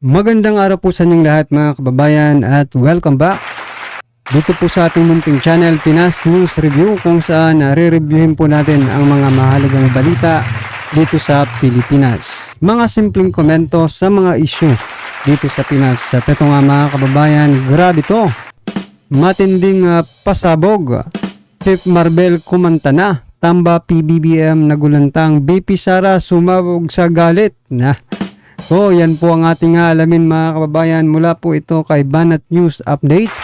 Magandang araw po sa inyong lahat mga kababayan at welcome back dito po sa ating munting channel Pinas News Review, kung saan re-reviewin po natin ang mga mahalagang balita dito sa Pilipinas. Mga simpleng komento sa mga issue dito sa Pinas. At ito nga mga kababayan, grabe to. Matinding pasabog. Chief Marbel kumanta na. Tamba PBBM nagulantang. BP Sara sumabog sa galit. So, yan po ang ating alamin mga kababayan. Mula po ito kay Banat News Updates.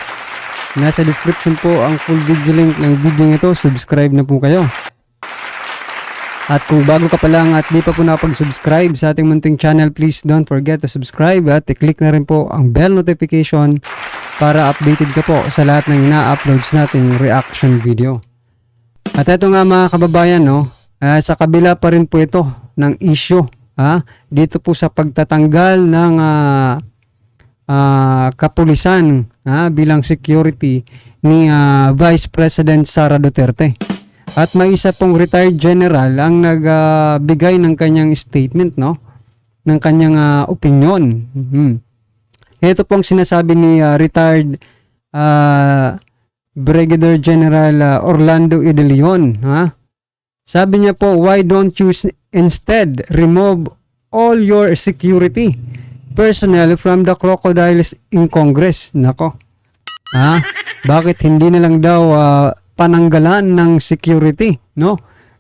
Nasa description po ang full video link ng video ito. Subscribe na po kayo. At kung bago ka pa lang at di pa po nakapag-subscribe sa ating munting channel, please don't forget to subscribe at i-click na rin po ang bell notification para updated ka po sa lahat ng ina-uploads nating reaction video. At ito nga mga kababayan, sa kabila pa rin po ito ng issue. Dito po sa pagtatanggal ng kapulisan bilang security ni Vice President Sara Duterte. At may isa pong retired general ang nagbigay ng kanyang statement, ng kanyang opinion. Ito pong sinasabi ni retired Brigadier General Orlando E. De Leon. Sabi niya po, why don't you instead remove all your security personnel from the crocodiles in Congress? Nako. Bakit hindi na lang daw pananggalan ng security,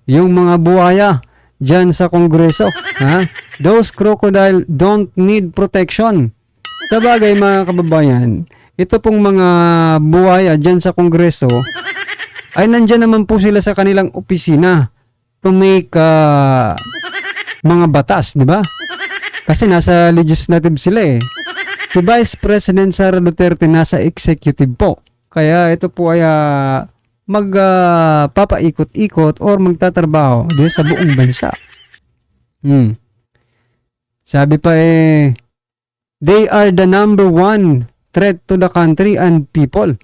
yung mga buhaya diyan sa Kongreso? Those crocodile don't need protection. Sabagay mga kababayan, ito pong mga buhaya diyan sa Kongreso ay nandiyan naman po sila sa kanilang opisina to make mga batas, di ba? Kasi nasa legislative sila eh. Si Vice President Sara Duterte nasa executive po. Kaya ito po ay magpapaikot-ikot or magtatrabaho dito sa buong bansa. Sabi pa they are the number one threat to the country and people.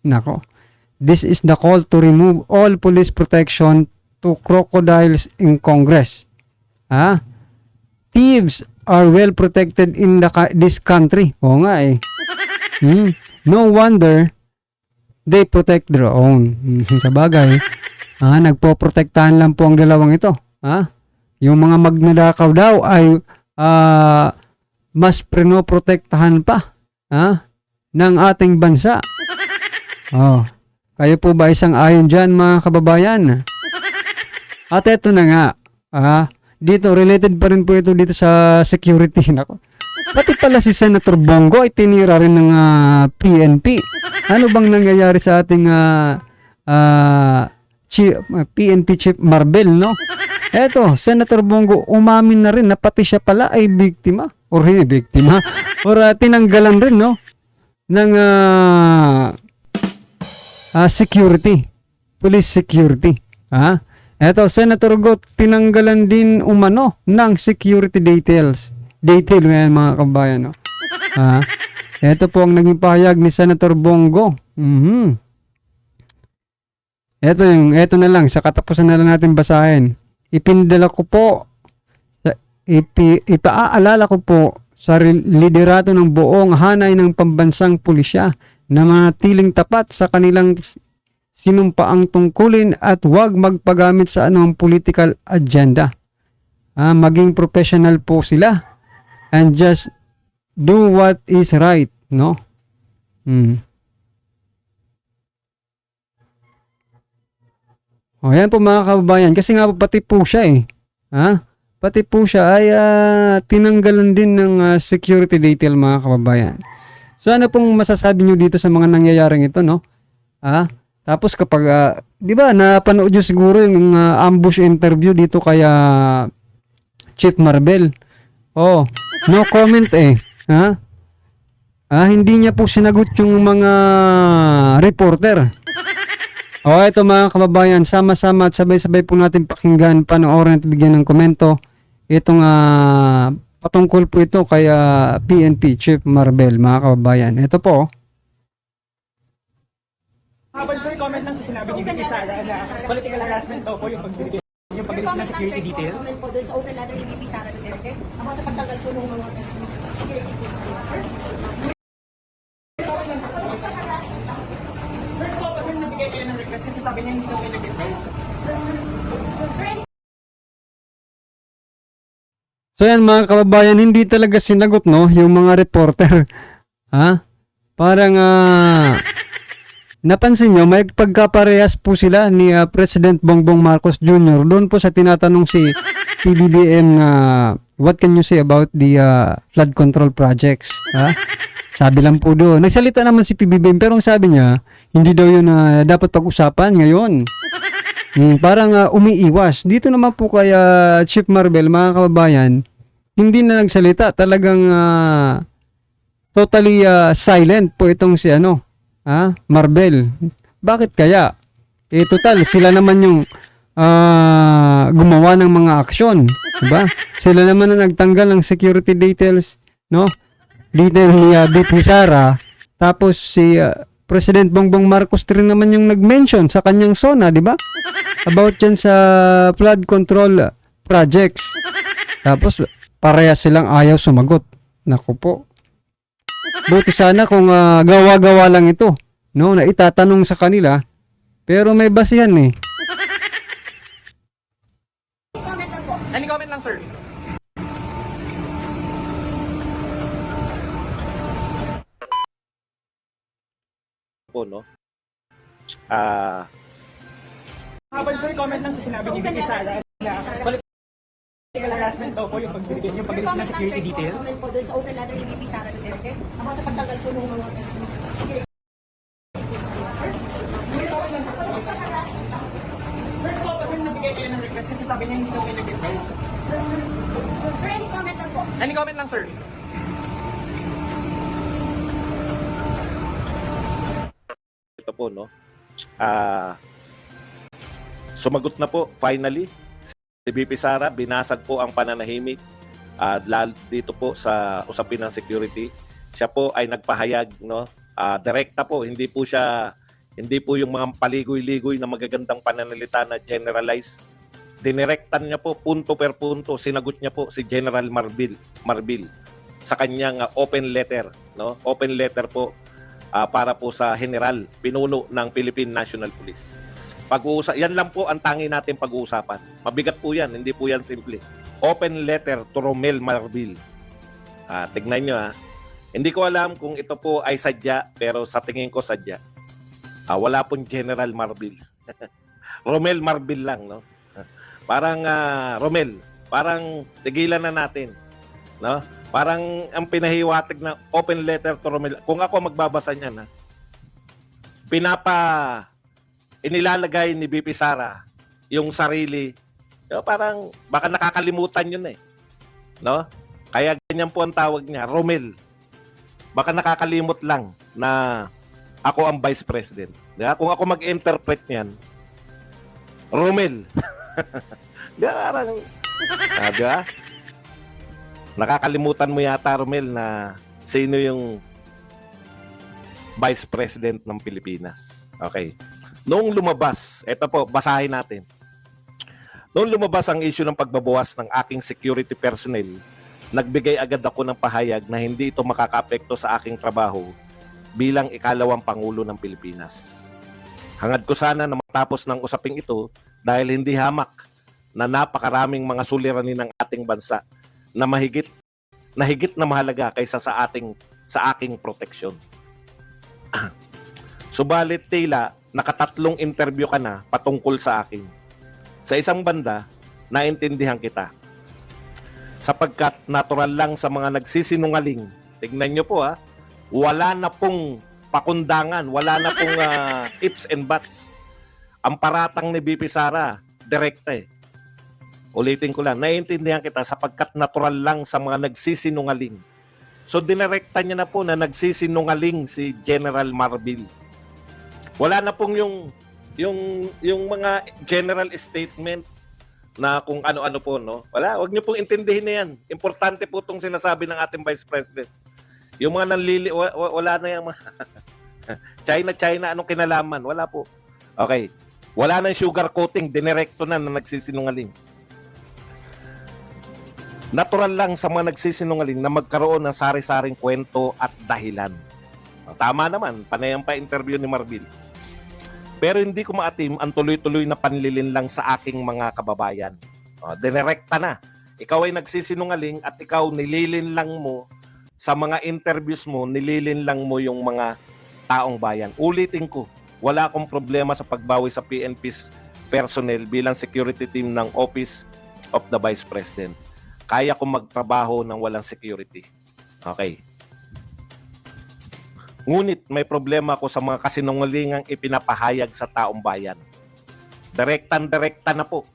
Nako. This is the call to remove all police protection to crocodiles in Congress. Thieves are well protected in this country. Oo nga eh. No wonder they protect their own. Sa bagay, nagpoprotektahan lang po ang dalawang ito. Yung mga magnanakaw daw ay mas prinoprotektahan pa ng ating bansa. Kayo po ba isang ayon dyan mga kababayan? At eto na nga, dito related pa rin po ito dito sa security. Nako. Pati pala si Senator Bongo ay tinira rin ng PNP. Ano bang nangyayari sa ating PNP Chief Marbel, Eto, Senator Bongo umamin na rin na pati siya pala ay biktima or hindi biktima or tinanggalan rin ng security, police security. Eto, Senator Got, tinanggalan din umano ng security detail ngayon mga kabayan. Ito po ang naging pahayag ni Senator Bongo. Ito na lang, sa katapusan na lang natin basahin. Ipaalala ko po sa liderato ng buong hanay ng pambansang pulisya na manatiling tapat sa kanilang sinumpaang tungkulin at huwag magpagamit sa anumang political agenda. Maging professional po sila and just do what is right, Yan po mga kababayan, kasi nga pati po siya pati po siya ay tinanggalan din ng security detail mga kababayan. So ano pong masasabi nyo dito sa mga nangyayaring ito, Tapos kapag, di ba, napanood nyo siguro yung ambush interview dito kaya Chief Marbel. No comment hindi niya po sinagot yung mga reporter. Ito mga kababayan, sama-sama at sabay-sabay po natin pakinggan, panoorin at bigyan ng komento. Itong patungkol po ito kay PNP Chief Marbel, mga kababayan. Ito po. Sir, comment lang sa sinabi ni VP Sara na political harassment daw po yung pagbibigay ng security detail. Comment po doon sa open letter ni VP Sara Duterte about sa pagtagal po ng mga security detail. sabi niya hindi daw kayo nag-request. So yan mga kababayan, hindi talaga sinagot no yung mga reporter. Ha? Parang napansin nyo, may pagkaparehas po sila ni President Bongbong Marcos Jr. Doon po sa tinatanong si PBBM na what can you say about the flood control projects? Ha? Sabi lang po doon. Nagsalita naman si PBBM pero ang sabi niya, hindi daw yun dapat pag-usapan ngayon. Parang umiiwas. Dito naman po kay Chief Marvel, mga kababayan, hindi na nagsalita. Talagang totally silent po itong si Marvel. Bakit kaya? Total, sila naman yung gumawa ng mga aksyon. Diba? Sila naman na nagtanggal ng security details, no? Detail ni BP Sara. Tapos si President Bongbong Marcos rin naman yung nag-mention sa kanyang SONA, di ba? About dyan sa flood control projects. Tapos parehas silang ayaw sumagot. Naku po. Buti sana kung gawa-gawa lang ito, no, na itatanong sa kanila. Pero may basihan eh. Any comment lang, sir? Po, no? Habang sir, comment lang sa sinabi ni VP Sara na political harassment daw po yung pag-release ng security detail. Comment po dun sa open letter ni VP Sara sa Duterte about sa pagtagal po ng mga Sir, po ba sir nabigay kayo ng request kasi sabi niya hindi daw kayo nag-request? Sir, any comment lang po? Any comment lang, sir? Ito po, no? Sumagot na po, finally. Si BP Sara, binasag po ang pananahimik dito po sa usapin ng security. Siya po ay nagpahayag, no? Direkta po, hindi po yung mga paligoy-ligoy na magagandang pananalita na generalize. Dinirektan niya po punto per punto, sinagot niya po si General Marbil sa kanyang open letter, no? Open letter po para po sa general pinuno ng Philippine National Police. Yan lang po ang tangi natin pag-uusapan. Mabigat po yan, hindi po yan simple. Open letter to Romel Marbil. Tignan nyo Hindi ko alam kung ito po ay sadya, pero sa tingin ko sadya. Wala pong General Marbil. Romel Marbil lang, no? Parang Romel, parang tigilan na natin, no? Parang ang pinahiwatig na open letter to Romel. Kung ako magbabasa niyan, inilalagay ni BP Sara yung sarili, parang baka nakakalimutan yun no? Kaya ganyan po ang tawag niya, Romel. Baka nakakalimot lang na ako ang Vice President. Kung ako mag-interpret niyan, Romel. Parang, diba? Nakakalimutan mo yata, Romel, na sino yung Vice President ng Pilipinas. Okay. Noong lumabas, eto po, basahin natin. Noong lumabas ang issue ng pagbabawas ng aking security personnel, nagbigay agad ako ng pahayag na hindi ito makakaapekto sa aking trabaho bilang ikalawang Pangulo ng Pilipinas. Hangad ko sana na matapos ng usaping ito dahil hindi hamak na napakaraming mga suliranin ng ating bansa na higit na mahalaga kaysa sa aking proteksyon. Subalit tila nakatatlong interview ka na patungkol sa akin. Sa isang banda, naintindihan kita. Sapagkat natural lang sa mga nagsisinungaling, tignan nyo po wala na pong pakundangan, wala na pong ifs and buts. Ang paratang ni BP Sara, direkta Ulitin ko lang, naiintindihan kita sapagkat natural lang sa mga nagsisinungaling. So dinirekta niya na po na nagsisinungaling si General Marbil. Wala na pong yung mga general statement na kung ano-ano po, no? Wala, wag niyo pong intindihin na yan. Importante po itong sinasabi ng ating Vice President. Yung mga wala na yung mga China, anong kinalaman? Wala po. Okay. Wala nang sugar coating, dinirekto na nagsisinungaling. Natural lang sa mga nagsisinungaling na magkaroon ng sari-saring kwento at dahilan. Tama naman, panayang pa interview ni Marbil. Pero hindi ko maatim ang tuloy-tuloy na panlilin lang sa aking mga kababayan. Direkta na. Ikaw ay nagsisinungaling at ikaw nililin lang mo sa mga interviews mo, nililin lang mo yung mga taong bayan. Ulitin ko, wala akong problema sa pagbawi sa PNP's personnel bilang security team ng Office of the Vice President. Kaya kong magtrabaho ng walang security. Okay. Ngunit may problema ako sa mga kasinungalingang ipinapahayag sa taong bayan. Direktan-direkta na po.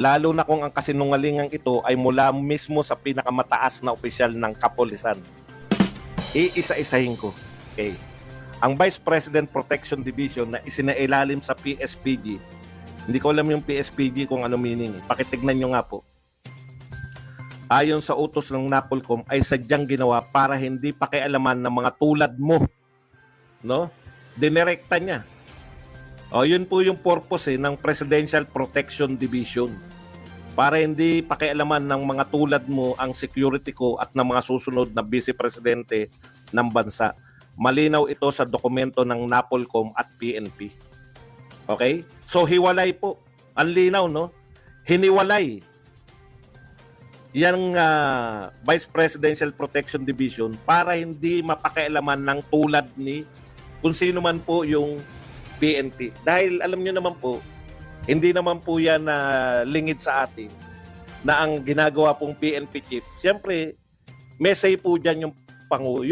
Lalo na kung ang kasinungalingang ito ay mula mismo sa pinakamataas na opisyal ng kapulisan. Iisa-isahin ko. Okay. Ang Vice President Protection Division na isinailalim sa PSPG, hindi ko alam yung PSPG kung ano meaning. Pakitignan nyo nga po. Ayon sa utos ng NAPOLCOM ay sadyang ginawa para hindi pakialaman ng mga tulad mo. No? Dinirekta niya. O, yun po yung purpose ng Presidential Protection Division. Para hindi pakialaman ng mga tulad mo ang security ko at ng mga susunod na Vice Presidente ng bansa. Malinaw ito sa dokumento ng NAPOLCOM at PNP. Okay? So, hiwalay po. Ang linaw, no? Hiniwalay. Yang Vice Presidential Protection Division para hindi mapakialaman ng tulad ni kung sino man po yung PNP. Dahil alam nyo naman po, hindi naman po yan lingid sa atin na ang ginagawa pong PNP chief. Siyempre, may say po dyan yung Pangulo,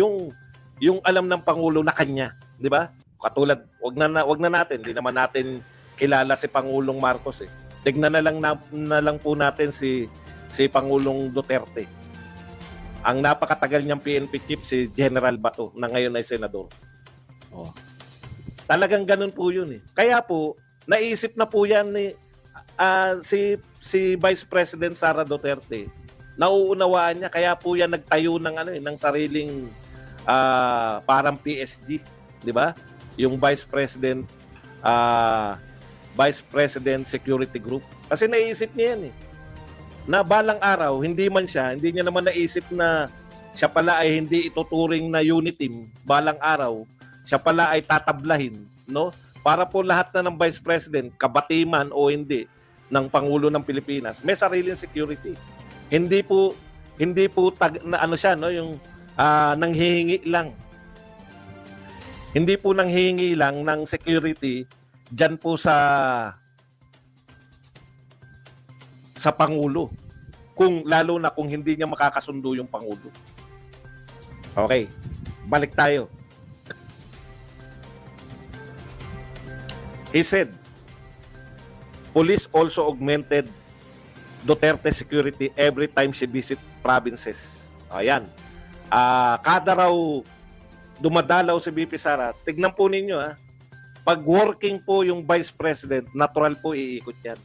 yung alam ng Pangulo na kanya. Di ba? Katulad, wag na natin, hindi naman natin kilala si Pangulong Marcos eh. Tignan na lang po natin si Pangulong Duterte. Ang napakatagal niyang PNP chief si General Bato na ngayon ay senador. Oh. Talagang ganun po yun eh. Kaya po, naisip na po yan ni si Vice President Sara Duterte. Nauunawaan niya, kaya po yan nagtayo ng sariling parang PSG, di ba? Yung Vice President Security Group. Kasi naisip niya yan eh. Na balang araw, hindi niya naman naisip na siya pala ay hindi ituturing na unit team. Balang araw, siya pala ay tatablahin, no? Para po lahat na ng Vice President, kabatiman o hindi, ng Pangulo ng Pilipinas, may sariling security. Hindi po siya, no, yung nanghihingi lang. Hindi po nanghihingi lang ng security diyan po sa Pangulo. Lalo na kung hindi niya makakasundo yung Pangulo. Okay, balik tayo. He said, police also augmented Duterte security every time she visit provinces. Ayan. Kada raw dumadalaw si VP Sara, tignan po ninyo pag working po yung Vice President, natural po iikot yan.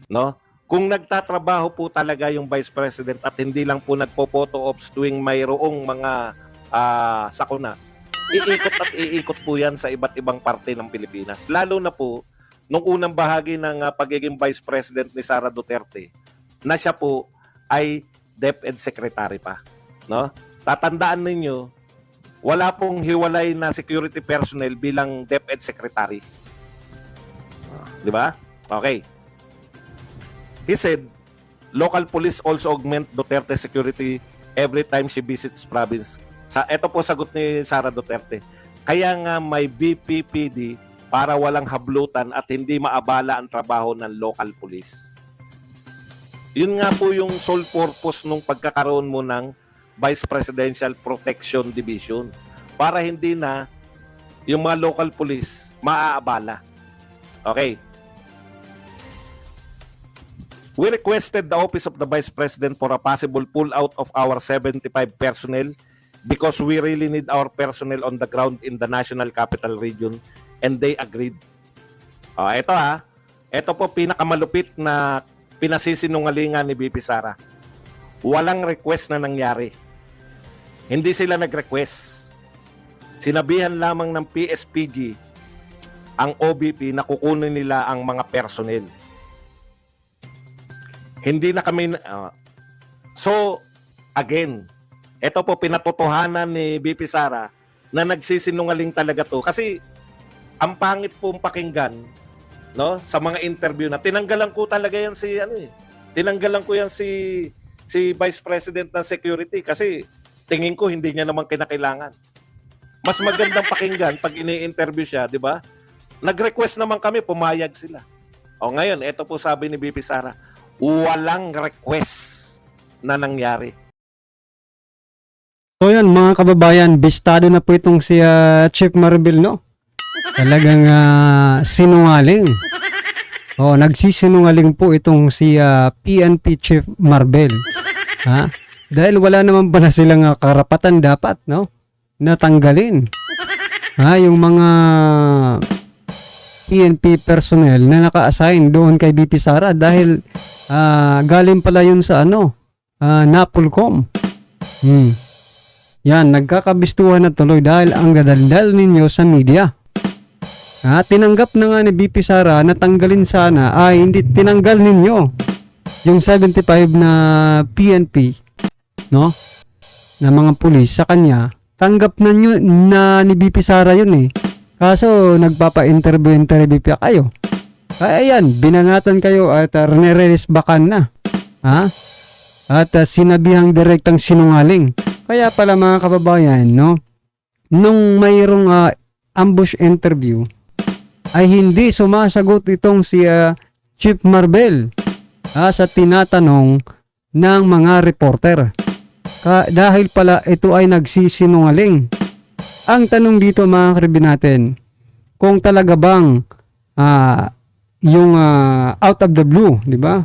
No? Kung nagtatrabaho po talaga yung Vice President at hindi lang po nagpo-photo ops tuwing mayroong mga sakuna, iikot po yan sa iba't ibang parte ng Pilipinas. Lalo na po, nung unang bahagi ng pagiging Vice President ni Sara Duterte, na siya po ay DepEd Secretary pa. No? Tatandaan ninyo, wala pong hiwalay na security personnel bilang DepEd Secretary. Di ba? Okay. He said, local police also augment Duterte security every time she visits province. Ito po sagot ni Sara Duterte. Kaya nga may VPPD para walang hablutan at hindi maabala ang trabaho ng local police. Yun nga po yung sole purpose nung pagkakaroon mo ng Vice Presidential Protection Division para hindi na yung mga local police maaabala. Okay. We requested the Office of the Vice President for a possible pull-out of our 75 personnel because we really need our personnel on the ground in the National Capital Region, and they agreed. Ito po pinakamalupit na pinasisinungalingan ni VP Sara. Walang request na nangyari. Hindi sila nag-request. Sinabihan lamang ng PSPG ang OBP na kukunin nila ang mga personnel. Hindi na kami... So, again, ito po pinatotohanan ni VP Sara na nagsisinungaling talaga to. Kasi ang pangit pong pakinggan, no, sa mga interview na tinanggalan ko talaga yan si tinanggalan ko yan si Vice President ng Security kasi tingin ko hindi niya naman kinakailangan. Mas magandang pakinggan pag ini-interview siya, di ba? Nag-request naman kami, pumayag sila. O ngayon, ito po sabi ni BP Sara, walang request na nangyari. So yan mga kababayan, bistado na po itong si Chief Marvel, no? Talagang sinungaling. Oh, nagsisinungaling po itong si PNP Chief Marvel. Ha? Dahil wala naman pala silang karapatan dapat, no? Natanggalin. Ha, yung mga PNP personnel na naka-assign doon kay BP Sara dahil galing pala yun sa Napolcom. Yan, nagkakabistuhan na tuloy dahil ang dadaldal ninyo sa media. Tinanggap na nga ni BP Sara na tanggalin sana, hindi tinanggal ninyo yung 75 na PNP, no? Na mga pulis sa kanya, tanggap na nyo na ni BP Sara yun eh. Kaso nagpapa-interview pa kayo. Ayan, binanatan kayo at nire-resbakan na. At sinabihang direktang sinungaling. Kaya pala mga kababayan, no, nung mayroong ambush interview, ay hindi sumasagot itong si Chief Marvel sa tinatanong ng mga reporter. Dahil pala ito ay nagsisinungaling. Ang tanong dito mga karibin natin, kung talaga bang yung out of the blue, di ba?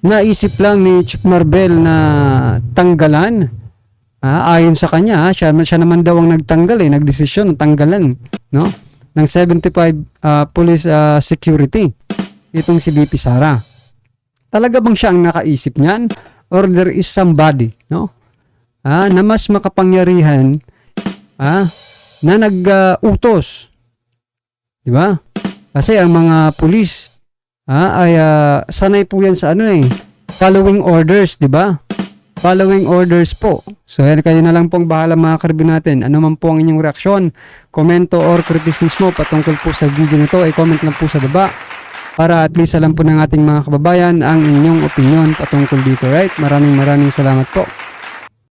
Naisip lang ni Chief Marvel na tanggalan. Ayon sa kanya, siya naman daw ang nagtanggal nagdesisyon ng tanggalan, no? Ng 75 police security. Itong si BP Sara. Talaga bang siya ang nakaisip niyan? Or there is somebody, no? Na mas makapangyarihan na nag-utos. Di ba? Kasi ang mga pulis ay sanay po yan sa following orders, di ba? Following orders po. So yan, kayo na lang pong bahala mga karibin natin. Ano man po ang inyong reaksyon, komento or kritisismo patungkol po sa video nito, ay comment lang po sa baba para at least alam po ng ating mga kababayan ang inyong opinion patungkol dito, right? Maraming salamat po.